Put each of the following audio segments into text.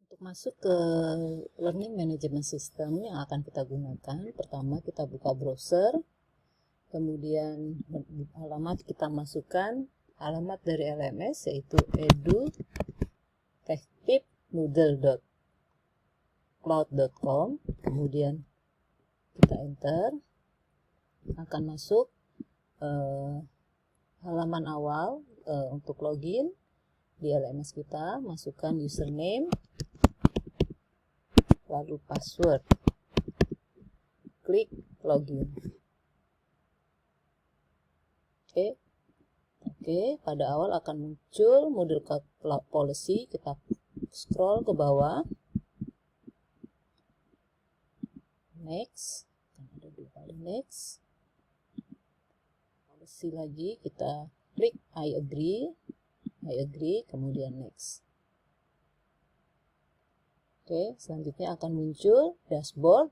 Untuk masuk ke Learning Management System yang akan kita gunakan, pertama kita buka browser, kemudian alamat kita masukkan alamat dari LMS yaitu edutechtips.noodle.cloud.com, kemudian kita enter, akan masuk halaman awal untuk login di LMS kita, masukkan username lalu password, klik login. Oke, pada awal akan muncul Moodle Cloud Policy, kita scroll ke bawah, next, ada dua kali next, policy lagi, kita klik I agree, kemudian next. Oke, selanjutnya akan muncul dashboard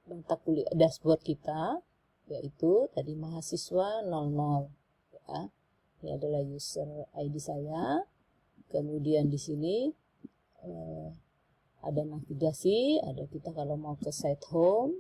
mata kuliah dashboard kita, yaitu tadi mahasiswa 00 ya. Ini adalah user ID saya. Kemudian di sini ada navigasi, ada kita kalau mau ke site home,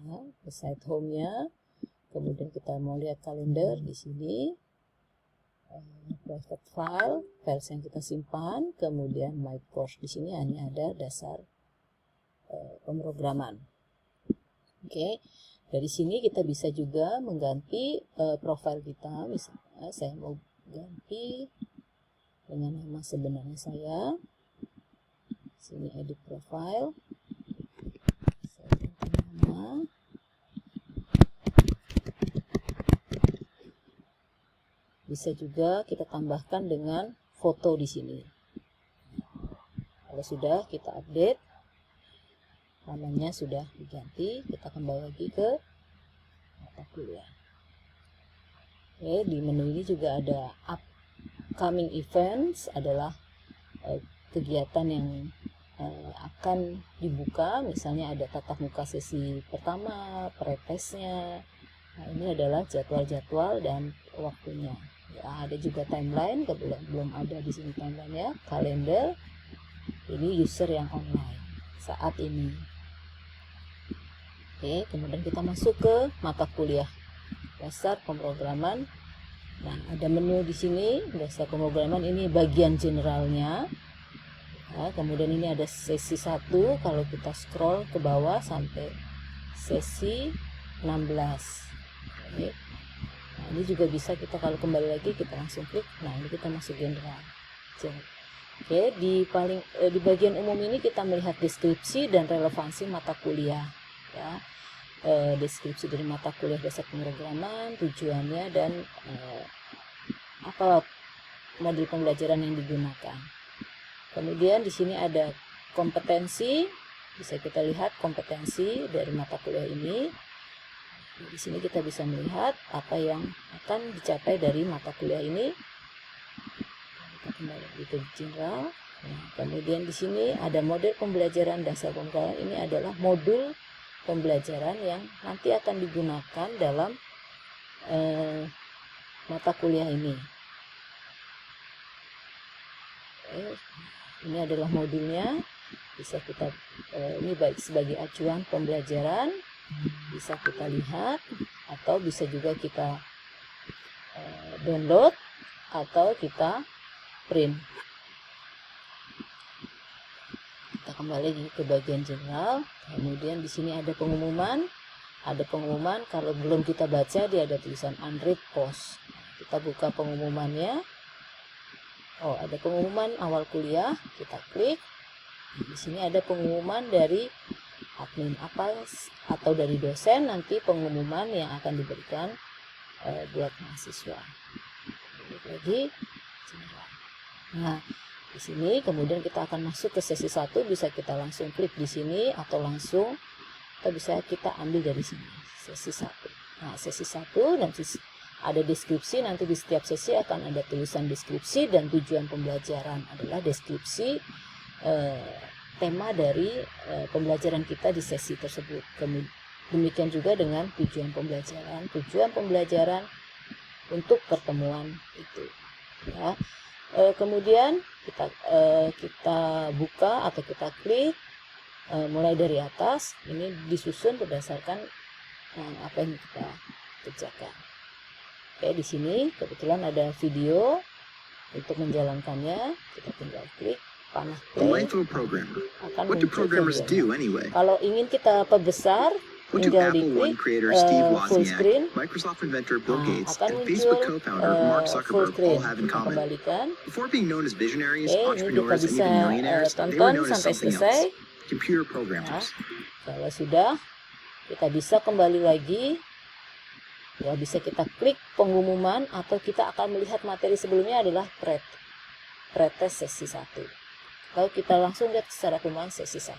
ya, ke site home-nya. Kemudian kita mau lihat kalender di sini. Private file, files yang kita simpan, kemudian my course di sini hanya ada dasar pemrograman. Oke, dari sini kita bisa juga mengganti profil kita. Misalnya saya mau ganti dengan nama sebenarnya saya. Sini edit profile, saya ganti nama. Bisa juga kita tambahkan dengan foto di sini. Kalau sudah kita update, namanya sudah diganti, kita kembali lagi ke mata kuliah. Oke, di menu ini juga ada upcoming events, adalah kegiatan yang akan dibuka, misalnya ada tatap muka sesi pertama, pretestnya. Nah, ini adalah jadwal-jadwal dan waktunya. Ya, ada juga timeline, kebetulan belum ada di sini timelinenya, kalender. Ini user yang online saat ini. Oke, kemudian kita masuk ke mata kuliah dasar pemrograman. Nah, ada menu di sini, dasar pemrograman, ini bagian generalnya. Nah, kemudian ini ada sesi 1, kalau kita scroll ke bawah sampai sesi 16. Oke. Nah, ini juga bisa kita kalau kembali lagi kita langsung klik. Nah, ini kita masuk general. Oke, di bagian umum ini kita melihat deskripsi dan relevansi mata kuliah. Ya, deskripsi dari mata kuliah dasar pemrograman, tujuannya dan apa modul pembelajaran yang digunakan. Kemudian di sini ada kompetensi, bisa kita lihat kompetensi dari mata kuliah ini. Di sini kita bisa melihat apa yang akan dicapai dari mata kuliah ini. Kita kembali ke general. Nah, kemudian di sini ada model pembelajaran dasar pemrograman. Ini adalah modul pembelajaran yang nanti akan digunakan dalam mata kuliah ini. Ini adalah modulnya. Bisa kita ini baik sebagai acuan pembelajaran, bisa kita lihat, atau bisa juga kita download atau kita print. Kita kembali lagi ke bagian general. Kemudian di sini ada pengumuman. Kalau belum kita baca, dia ada tulisan unread post. Kita buka pengumumannya. Oh, ada pengumuman awal kuliah, kita klik. Di sini ada pengumuman dari admin atau dari dosen, nanti pengumuman yang akan diberikan buat mahasiswa. Lagi. Nah, di sini kemudian kita akan masuk ke sesi 1, bisa kita langsung klik di sini atau langsung bisa kita ambil dari sini. Sesi 1. Nah, sesi 1 dan ada deskripsi, nanti di setiap sesi akan ada tulisan deskripsi, dan tujuan pembelajaran adalah deskripsi tema dari pembelajaran kita di sesi tersebut. Demikian juga dengan tujuan pembelajaran untuk pertemuan itu. Ya. Kemudian kita buka atau kita klik mulai dari atas. Ini disusun berdasarkan apa yang kita kerjakan. Oke, di sini kebetulan ada video untuk menjalankannya. Kita tinggal klik panah play, akan muncul videonya. Kalau ingin kita perbesar, tinggal diklik full screen, akan muncul full screen. Kita kembalikan. Oke, ini kita bisa tonton sampai selesai. Nah, kalau sudah, kita bisa kembali lagi. Ya, bisa kita klik pengumuman, atau kita akan melihat materi sebelumnya adalah pretest sesi 1. Kalau kita langsung lihat secara umum sesi 1.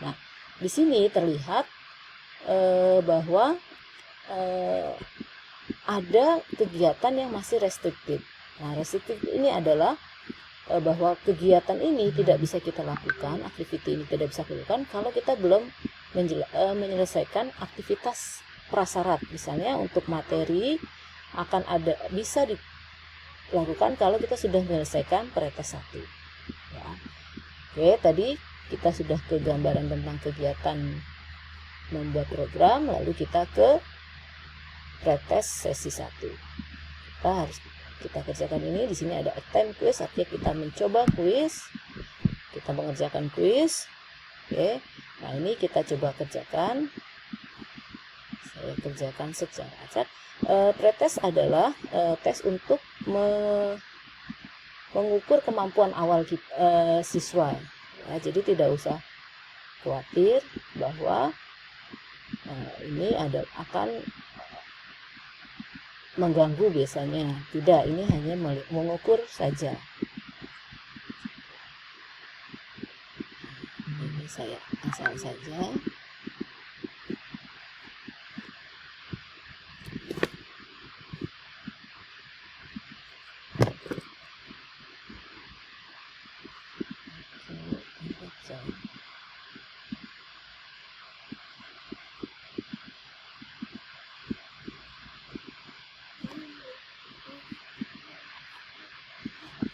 Nah, di sini terlihat bahwa ada kegiatan yang masih restriktif. Nah, restriktif ini adalah bahwa kegiatan ini tidak bisa kita lakukan, aktiviti ini tidak bisa kita lakukan kalau kita belum menyelesaikan aktivitas prasyarat. Misalnya untuk materi akan bisa dilakukan kalau kita sudah menyelesaikan pretest 1. Ya. Oke, tadi kita sudah ke gambaran tentang kegiatan membuat program, lalu kita ke pretest sesi 1. Kita kerjakan ini. Di sini ada attempt quiz, artinya kita mencoba quiz, kita mengerjakan quiz. Oke, nah ini kita coba kerjakan. Saya kerjakan secara acak. Pretest adalah tes untuk mengukur kemampuan awal siswa. Ya, jadi tidak usah khawatir bahwa ini akan mengganggu biasanya. Tidak, ini hanya mengukur saja. Ini saya asal saja.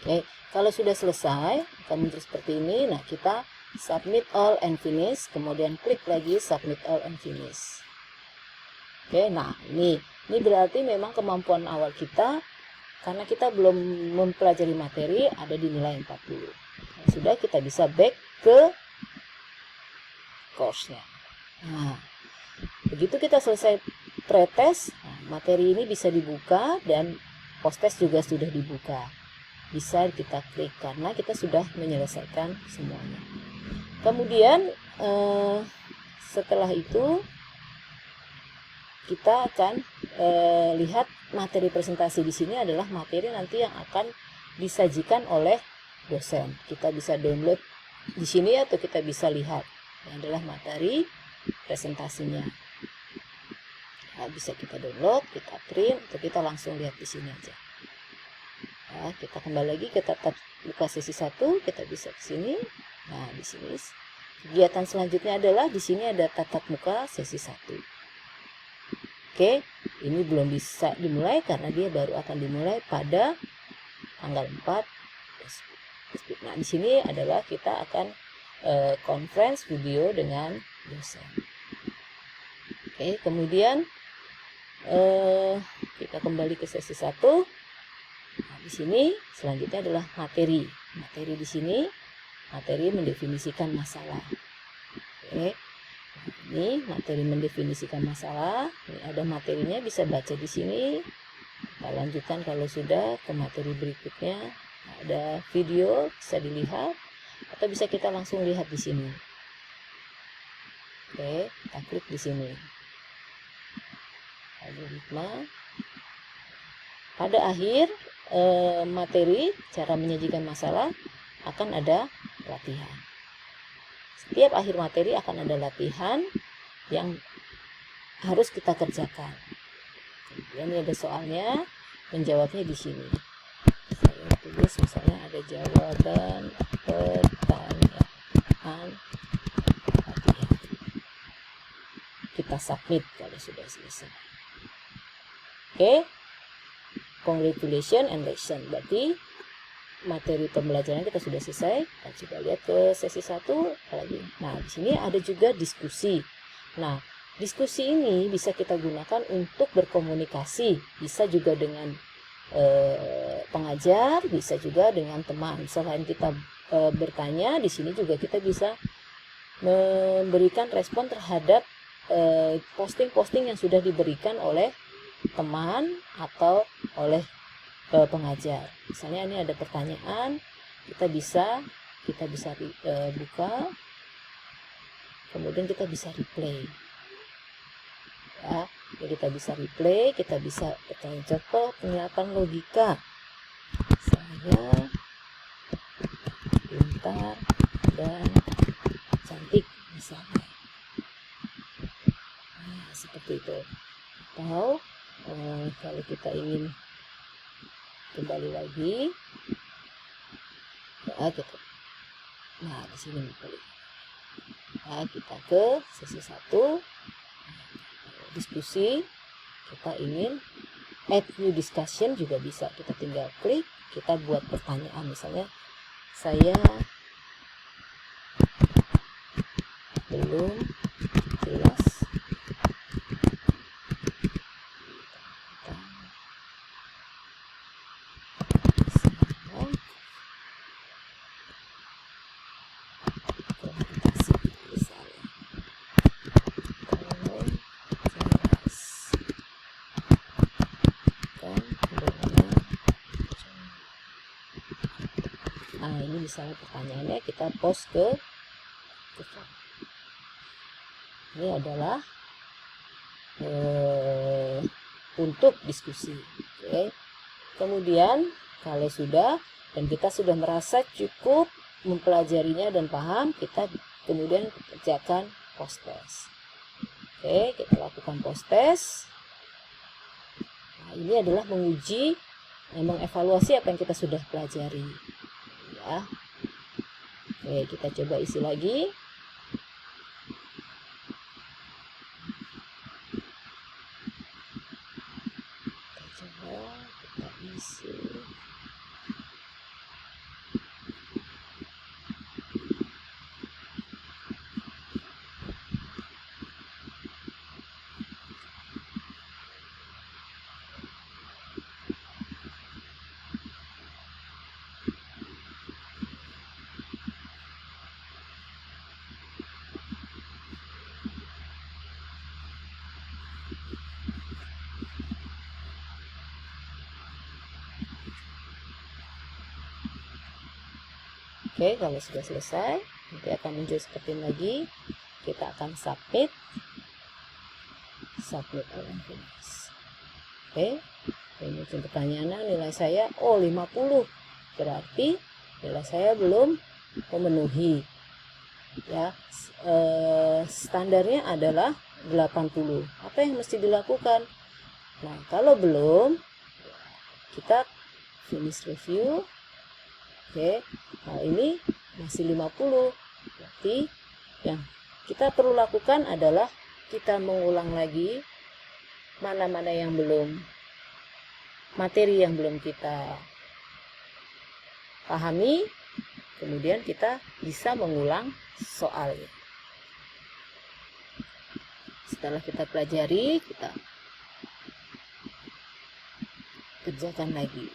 Oke, kalau sudah selesai akan muncul seperti ini. Nah, kita submit all and finish, kemudian klik lagi submit all and finish. Oke, nah ini berarti memang kemampuan awal kita, karena kita belum mempelajari materi, ada di nilai 40. Nah, sudah, kita bisa back ke course-nya. Nah, begitu kita selesai pretest, materi ini bisa dibuka dan post-test juga sudah dibuka. Bisa kita klik karena kita sudah menyelesaikan semuanya. Kemudian setelah itu kita akan lihat materi presentasi. Di sini adalah materi nanti yang akan disajikan oleh dosen. Kita bisa download di sini atau kita bisa lihat. Ini adalah materi presentasinya. Nah, bisa kita download, kita print, atau kita langsung lihat di sini aja. Nah, kita kembali lagi, kita buka sesi 1, kita bisa ke sini. Nah, di sini kegiatan selanjutnya adalah di sini ada tatap muka sesi 1. Oke, ini belum bisa dimulai karena dia baru akan dimulai pada tanggal 4. Nah, di sini adalah kita akan conference video dengan dosen. Oke, kemudian kita kembali ke sesi 1. Nah, di sini selanjutnya adalah materi. Materi di sini, materi mendefinisikan masalah. Oke. Ini materi mendefinisikan masalah. Ini ada materinya, bisa baca di sini. Kita lanjutkan kalau sudah ke materi berikutnya. Ada video bisa dilihat atau bisa kita langsung lihat di sini. Oke, kita klik di sini. Algoritma. Pada akhir materi cara menyajikan masalah akan ada latihan. Setiap akhir materi akan ada latihan yang harus kita kerjakan. Kemudian ini ada soalnya, menjawabnya di sini. Saya tulis misalnya ada jawaban pertanyaan latihan. Kita submit kalau sudah selesai. Oke. Congratulations and lesson. Berarti materi pembelajaran kita sudah selesai. Kita coba lihat ke sesi 1 lagi. Nah, di sini ada juga diskusi. Nah, diskusi ini bisa kita gunakan untuk berkomunikasi, bisa juga dengan pengajar, bisa juga dengan teman. Selain kita bertanya, di sini juga kita bisa memberikan respon terhadap posting-posting yang sudah diberikan oleh teman atau oleh pengajar. Misalnya ini ada pertanyaan, kita bisa buka, kemudian kita bisa replay. Ya, kita bisa replay, kita bisa bertanya contoh penerapan logika. Saya pintar dan cantik misalnya. Nah, seperti itu. Atau kalau kita ingin kembali lagi, ya kita. Nah, di sini kembali. Nah, kita ke sesi 1. Diskusi, kita ingin add new discussion juga bisa. Kita tinggal klik, kita buat pertanyaan. Misalnya, saya belum jelas Nah, ini misalnya pertanyaannya kita post ke form. Ini adalah untuk diskusi. Oke. Kemudian kalau sudah dan kita sudah merasa cukup mempelajarinya dan paham, kita kemudian kerjakan post test. Oke, kita lakukan post test. Nah, ini adalah menguji, mengevaluasi apa yang kita sudah pelajari. Ya. Oke, kita coba isi lagi. Kita isi. Oke, kalau sudah selesai, nanti akan muncul seperti ini lagi. Kita akan submit alam tulis. Oke, ini muncul pertanyaan, nilai saya 50. Berarti nilai saya belum memenuhi. Ya, standarnya adalah 80. Apa yang mesti dilakukan? Nah, kalau belum, kita finish review. Oke, nah ini masih 50. Berarti yang kita perlu lakukan adalah kita mengulang lagi mana-mana yang belum, materi yang belum kita pahami, kemudian kita bisa mengulang soalnya. Setelah kita pelajari, kita kerjakan lagi.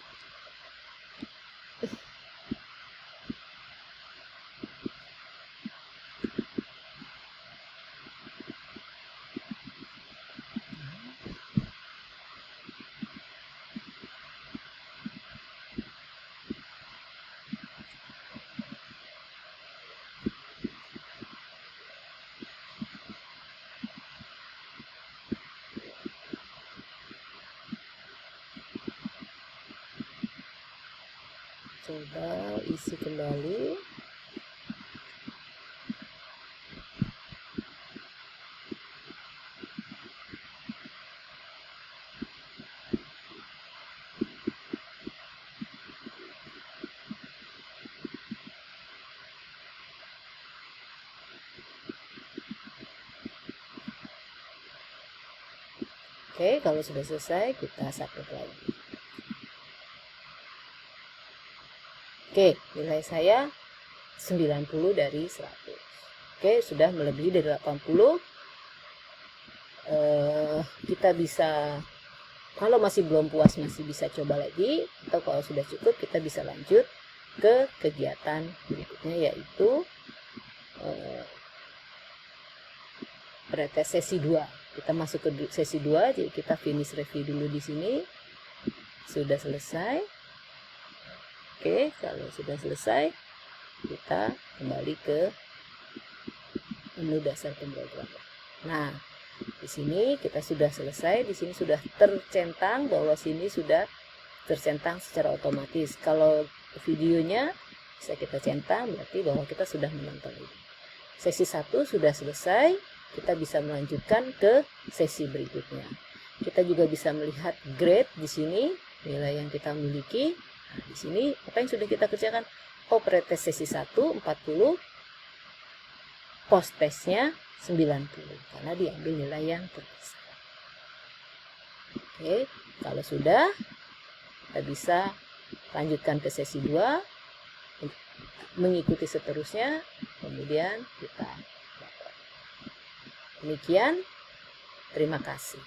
Coba isi kembali. Oke, kalau sudah selesai, kita submit lagi. Oke, nilai saya 90 dari 100. Oke, sudah melebihi dari 80. Kita bisa, kalau masih belum puas, masih bisa coba lagi, atau kalau sudah cukup kita bisa lanjut ke kegiatan berikutnya, yaitu pretest sesi 2. Kita masuk ke sesi 2, jadi kita finish review dulu di sini. Sudah selesai. Oke, kalau sudah selesai, kita kembali ke menu dasar pemrograman. Nah, di sini kita sudah selesai. Di sini sudah tercentang, bahwa sini sudah tercentang secara otomatis. Kalau videonya bisa kita centang, berarti bahwa kita sudah menonton ini. Sesi 1 sudah selesai, kita bisa melanjutkan ke sesi berikutnya. Kita juga bisa melihat grade di sini, nilai yang kita miliki. Nah, di sini apa yang sudah kita kerjakan? Oh, pretest sesi 1 40, post testnya 90, karena diambil nilai yang terbesar. Oke, kalau sudah, kita bisa lanjutkan ke sesi 2, mengikuti seterusnya, kemudian kita dapat. Demikian, terima kasih.